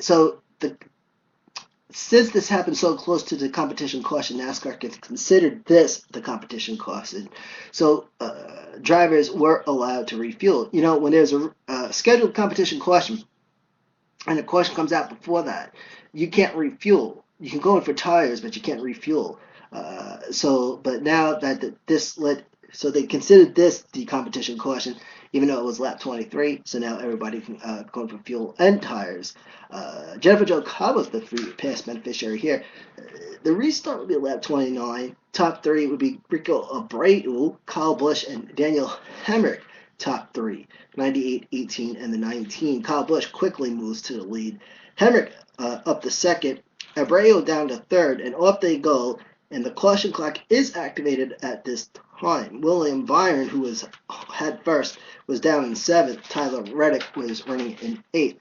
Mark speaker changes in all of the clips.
Speaker 1: So since this happened so close to the competition caution, NASCAR considered this the competition caution. So drivers were allowed to refuel. You know, when there's a scheduled competition caution and a caution comes out before that, you can't refuel. You can go in for tires, but you can't refuel. But now that this led, so they considered this the competition caution, even though it was lap 23. So now everybody can go in for fuel and tires. Jennifer Jo Cobb was the free pass beneficiary here. The restart would be lap 29. Top three would be Rico Abreu, Kyle Busch, and Daniel Hemrick. Top three, 98, 18, and the 19. Kyle Busch quickly moves to the lead. Hemrick up to second. Abreu down to third, and off they go. And the caution clock is activated at this time. William Byron, who was head first, was down in seventh. Tyler Reddick was running in eighth.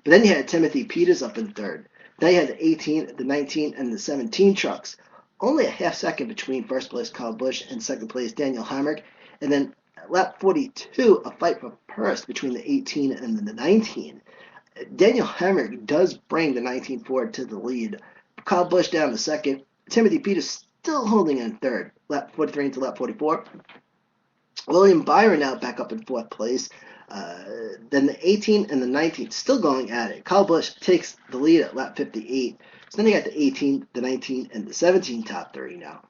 Speaker 1: But then you had Timothy Peters up in third. Then you had the 18, the 19, and the 17 trucks. Only a half second between first place Kyle Busch and second place Daniel Hemrick. And then at lap 42, a fight for first between the 18 and the 19. Daniel Hemrick does bring the 19 forward to the lead. Kyle Busch down to second. Timothy Peters still holding in third. Lap 43 into lap 44. William Byron now back up in fourth place. Then the 18 and the 19 still going at it. Kyle Busch takes the lead at lap 58. So then you got the 18, the 19, and the 17 top three now.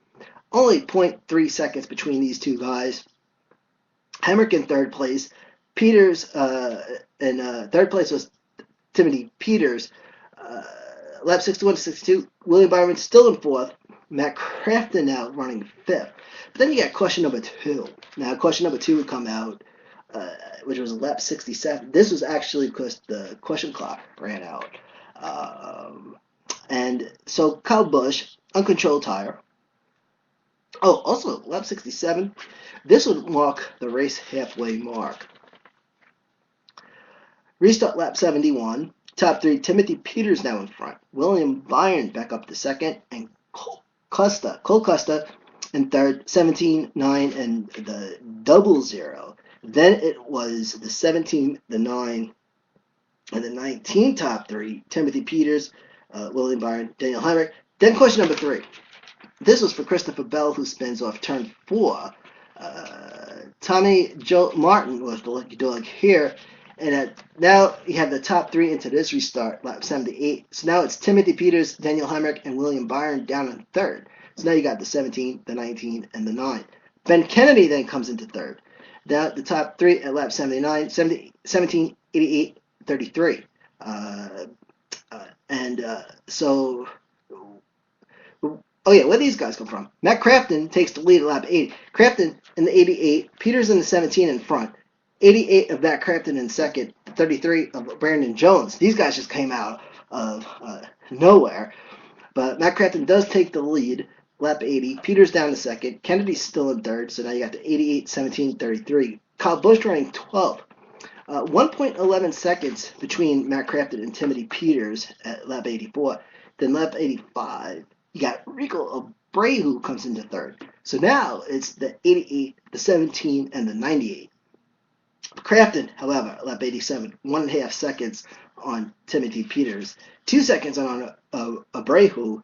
Speaker 1: Only 0.3 seconds between these two guys. Hemrick in third place. Peters in third place was Timothy Peters. Lap 61 to 62. William Byron still in fourth. Matt Crafton now running fifth. But then you got question number two. Now, question number two would come out, which was lap 67. This was actually because the question clock ran out. And so Kyle Busch, uncontrolled tire. Oh, also, lap 67. This would mark the race halfway mark. Restart lap 71. Top three, Timothy Peters now in front. William Byron back up to second. And Cole Custer in third, 17, 9, and the 00. Then it was the 17, the 9, and the 19 top three, Timothy Peters, William Byron, Daniel Hemrick. Then question number three. This was for Christopher Bell, who spins off turn 4. Tommy Joe Martin was the lucky dog here. And now you have the top three into this restart, lap 78. So now it's Timothy Peters, Daniel Hemrick, and William Byron down in third. So now you got the 17, the 19, and the 9. Ben Kennedy then comes into third. Now the top three at lap 79, 70, 17, 88, 33. Oh yeah, where these guys come from? Matt Crafton takes the lead at lap 80. Crafton in the 88, Peters in the 17 in front. 88 of Matt Crafton in second, 33 of Brandon Jones. These guys just came out of nowhere. But Matt Crafton does take the lead, lap 80. Peters down to second. Kennedy's still in third, so now you got the 88, 17, 33. Kyle Busch running 12th. 1.11 seconds between Matt Crafton and Timothy Peters at lap 84. Then lap 85, you got Rico Abreu comes into third. So now it's the 88, the 17, and the 98. Crafton, however, lap 87, 1.5 seconds on Timothy Peters, 2 seconds on Abreu,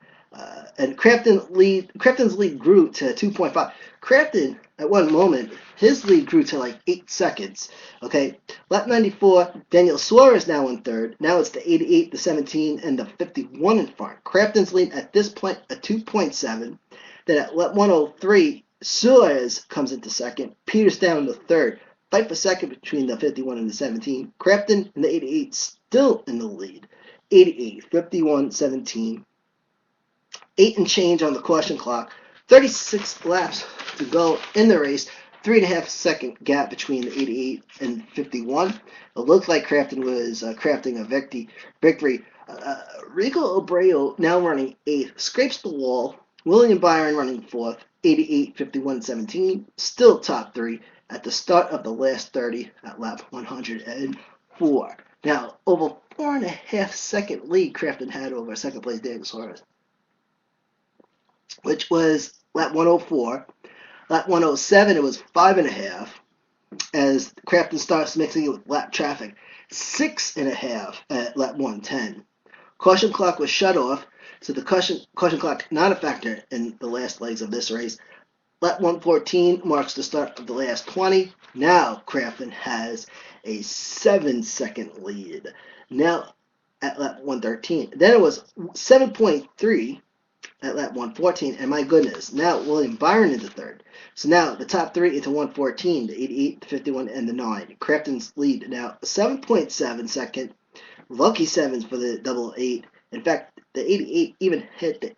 Speaker 1: and Crafton's lead grew to 2.5. Crafton, at one moment, his lead grew to like 8 seconds. Okay, lap 94, Daniel Suarez now in third. Now it's the 88, the 17, and the 51 in front. Crafton's lead at this point at 2.7. Then at lap 103, Suarez comes into second. Peters down to third. Fight for second between the 51 and the 17. Crafton and the 88 still in the lead. 88, 51, 17. 8 and change on the caution clock. 36 laps to go in the race. 3.5 second gap between the 88 and 51. It looked like Crafton was crafting a victory. Rico Abreu now running 8th. Scrapes the wall. William Byron running 4th. 88, 51, 17. Still top 3. At the start of the last 30 at lap 104. Now, over 4.5 second lead Crafton had over second place Daniel Suarez, which was lap 104. Lap 107, it was 5.5 as Crafton starts mixing it with lap traffic. 6.5 at lap 110. Caution clock was shut off, so the caution clock not a factor in the last legs of this race. Lap 114 marks the start of the last 20. Now Crafton has a 7-second lead. Now at lap 113. Then it was 7.3 at lap 114, and my goodness, now William Byron is the third. So now the top three into 114, the 88, the 51, and the 9. Crafton's lead now 7.7 second. Lucky sevens for the double 8. In fact, the 88 even hit the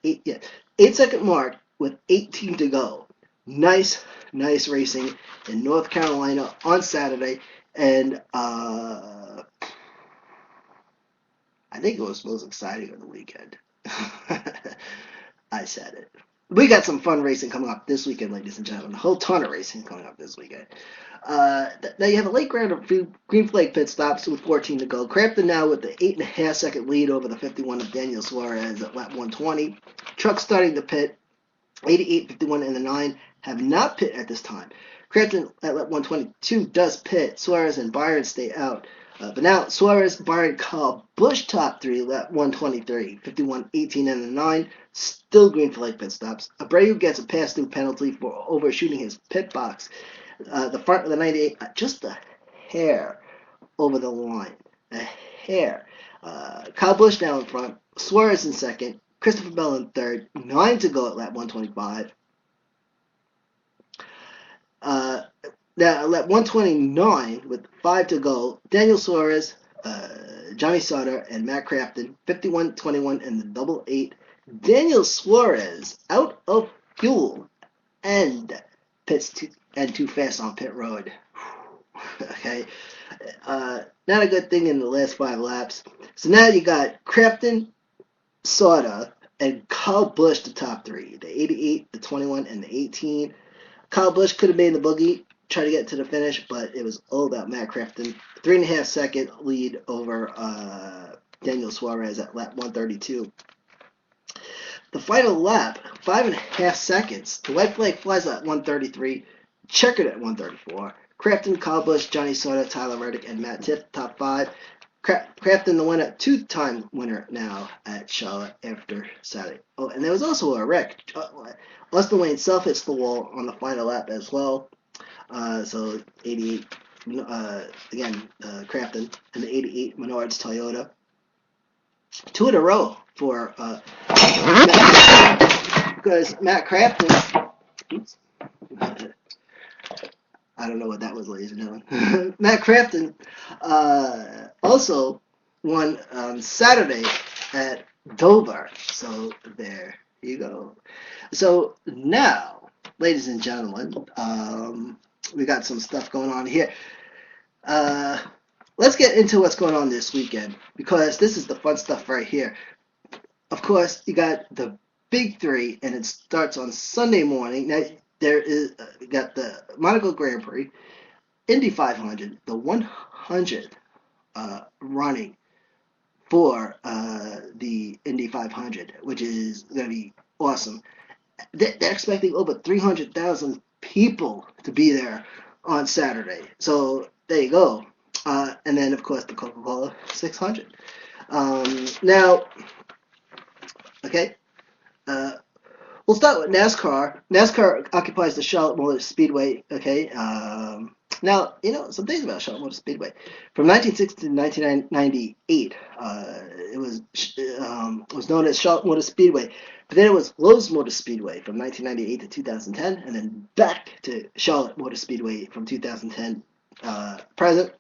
Speaker 1: 8-second mark with 18 to go. Nice racing in North Carolina on Saturday, and I think it was most exciting of the weekend. I said it. We got some fun racing coming up this weekend, ladies and gentlemen. A whole ton of racing coming up this weekend. Now you have a late round of green flag pit stops with 14 to go. Crampton now with the 8.5-second lead over the 51 of Daniel Suarez at lap 120. Truck starting to pit. 88, 51, and the 9 have not pit at this time. Crampton at lap 122 does pit. Suarez and Byron stay out. But now Suarez, Byron, Kyle Busch top 3, lap 123, 51, 18, and the 9. Still green flag pit stops. Abreu gets a pass-through penalty for overshooting his pit box. The front of the 98, just a hair over the line. A hair. Kyle Busch now in front. Suarez in second. Christopher Bell in third. 9 to go at lap 125. Now, at lap 129, with 5 to go, Daniel Suarez, Johnny Sauter, and Matt Crafton, 51, 21, and the double 8. Daniel Suarez out of fuel and pits too fast on pit road. Okay. Not a good thing in the last 5 laps. So now you got Crafton, Sauter, and Kyle Busch the top 3. The 88, the 21, and the 18. Kyle Busch could have made the boogie, try to get to the finish, but it was all about Matt Crafton. 3.5-second lead over Daniel Suarez at lap 132. The final lap, 5.5 seconds. The white flag flies at 133, checkered at 134. Crafton, Kyle Busch, Johnny Sauter, Tyler Reddick, and Matt Tiff, top 5. Crafton, the winner, 2-time winner now at Charlotte after Saturday. Oh, and there was also a wreck. Austin Wayne self hits the wall on the final lap as well. So 88, again, Crafton, and the 88 Menards Toyota. 2 in a row for because Matt Crafton. Oops. I don't know what that was, ladies and gentlemen. Matt Crafton also won on Saturday at Dover. So there you go. So now, ladies and gentlemen, we got some stuff going on here. Let's get into what's going on this weekend, because this is the fun stuff right here. Of course, you got the Big 3, and it starts on Sunday morning. Now, there is we got the Monaco Grand Prix, Indy 500, the 100th running for the Indy 500, which is going to be awesome. They're expecting over 300,000 people to be there on Saturday. So there you go. And then, of course, the Coca-Cola 600. Now, okay. We'll start with NASCAR. NASCAR occupies the Charlotte Motor Speedway. Okay. Now, some things about Charlotte Motor Speedway. From 1960 to 1998, it was known as Charlotte Motor Speedway. But then it was Lowe's Motor Speedway from 1998 to 2010, and then back to Charlotte Motor Speedway from 2010 present.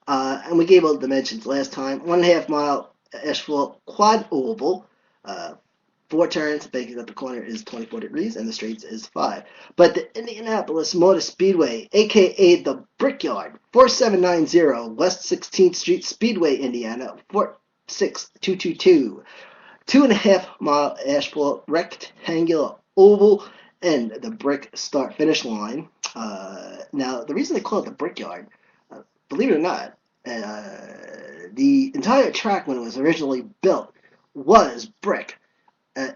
Speaker 1: And we gave all the dimensions last time. 1.5 mile asphalt quad oval. 4 turns, banking at the corner is 24 degrees, and the straights is 5. But the Indianapolis Motor Speedway, a.k.a. the Brickyard, 4790 West 16th Street, Speedway, Indiana, 46222. 2.5 mile asphalt rectangular oval, and the brick start-finish line. Now, the reason they call it the Brickyard, believe it or not, the entire track when it was originally built was brick.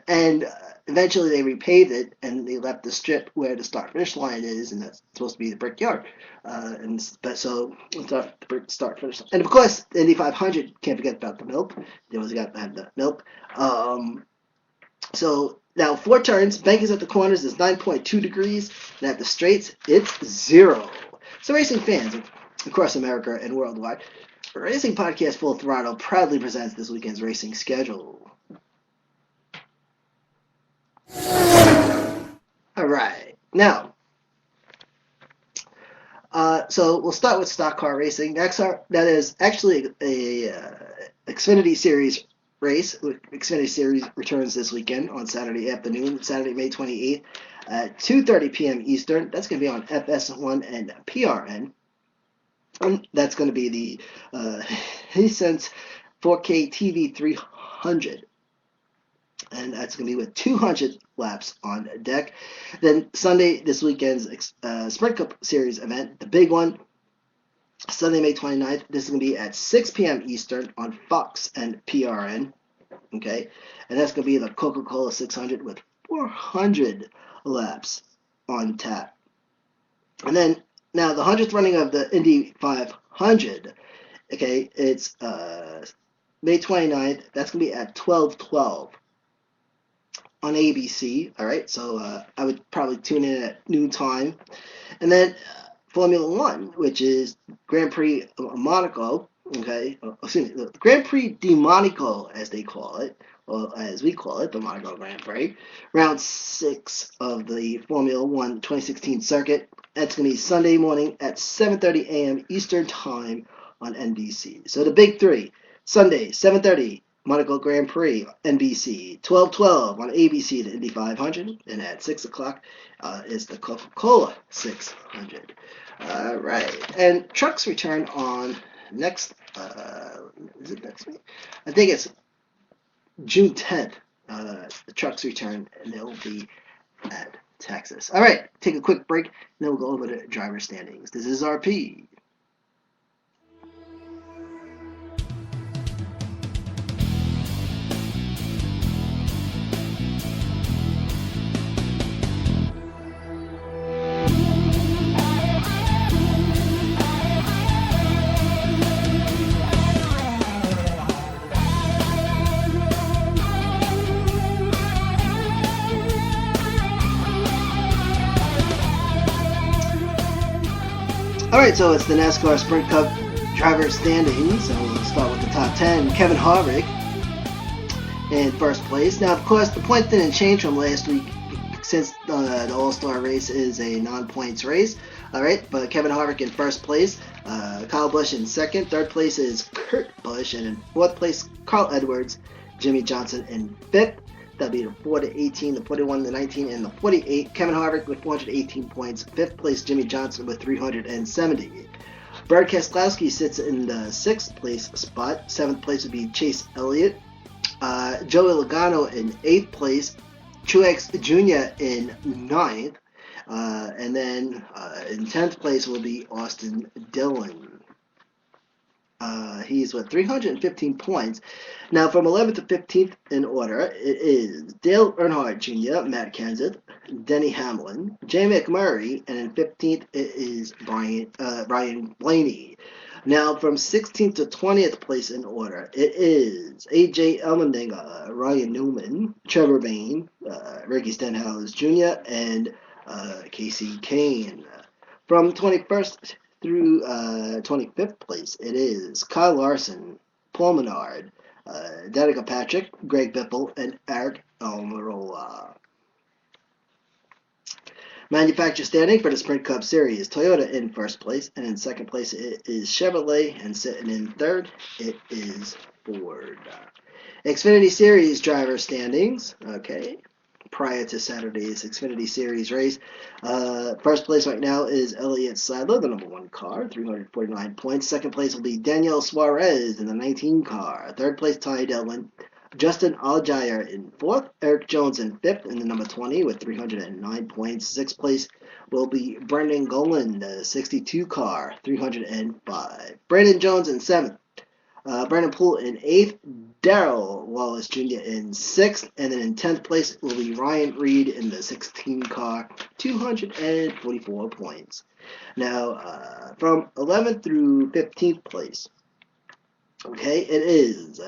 Speaker 1: And eventually they repaved it and they left the strip where the start finish line is, and that's supposed to be the Brickyard. But so start finish, and of course the Indy 500. Can't forget about the milk. They always got to have the milk. So now 4 turns, bankers at the corners is 9.2 degrees, and at the straights it's 0. So racing fans across America and worldwide, Racing Podcast Full Throttle proudly presents this weekend's racing schedule. All right, now, so we'll start with stock car racing. That is actually a Xfinity Series race. Xfinity Series returns this weekend on Saturday afternoon, Saturday, May 28th at 2:30 p.m. Eastern. That's going to be on FS1 and PRN. And that's going to be the Hisense 4K TV 300. And that's going to be with 200 laps on deck. Then Sunday, this weekend's Sprint Cup Series event, the big one, Sunday, May 29th. This is going to be at 6 p.m. Eastern on Fox and PRN. Okay, and that's going to be the Coca-Cola 600 with 400 laps on tap. And then now the 100th running of the Indy 500. Okay, it's May 29th. That's going to be at 12:12 on ABC. All right, so I would probably tune in at noon time. And then Formula One, which is Grand Prix Monaco. Okay, excuse me, the Grand Prix di Monaco, as they call it, or as we call it, the Monaco Grand Prix. Round 6 of the Formula One 2016 circuit. That's going to be Sunday morning at 7:30 a.m. Eastern Time on NBC. So the big three: Sunday, 7:30. Monaco Grand Prix, NBC, 12:12 on ABC, the Indy 500, and at 6 o'clock is the Coca-Cola 600. All right, and trucks return on next, is it next week? I think it's June 10th. The trucks return, and they'll be at Texas. All right, take a quick break, and then we'll go over the driver standings. This is RP. All right, so it's the NASCAR Sprint Cup driver standings. So we'll start with the top 10. Kevin Harvick in first place. Now, of course, the points didn't change from last week since the All-Star race is a non-points race. All right, but Kevin Harvick in first place. Kyle Busch in second. Third place is Kurt Busch. And in fourth place, Carl Edwards. Jimmy Johnson in fifth. That'll be the 4 to 18, the 41, the 19, and the 48. Kevin Harvick with 418 points. Fifth place, Jimmy Johnson with 370. Brad Keselowski sits in the sixth place spot. Seventh place would be Chase Elliott. Joey Logano in eighth place. Truex Jr. in ninth. And then in 10th place will be Austin Dillon. He's with 315 points. Now, from 11th to 15th in order, it is Dale Earnhardt Jr., Matt Kenseth, Denny Hamlin, Jay McMurray, and in 15th it is Brian Blaney. Now, from 16th to 20th place in order, it is AJ Allmendinger, Ryan Newman, Trevor Bayne, Ricky Stenhouse Jr., and Casey Kane. From 21st through 25th place, it is Kyle Larson, Paul Menard, Danica Patrick, Greg Biffle, and Eric Almirola. Manufacturer standing for the Sprint Cup Series: Toyota in first place, and in second place it is Chevrolet, and sitting in third it is Ford. Xfinity Series driver standings. Okay. Prior to Saturday's Xfinity Series race. First place right now is Elliott Sadler, the number 1 car, 349 points. Second place will be Daniel Suarez in the 19 car. Third place, Ty Dillon. Justin Allgaier in fourth. Eric Jones in fifth in the number 20 with 309 points. Sixth place will be Brendan Golan, the 62 car, 305. Brandon Jones in seventh. Brandon Poole in 8th, Darrell Wallace Jr. in 6th, and then in 10th place will be Ryan Reed in the 16 car, 244 points. Now, from 11th through 15th place, okay, it is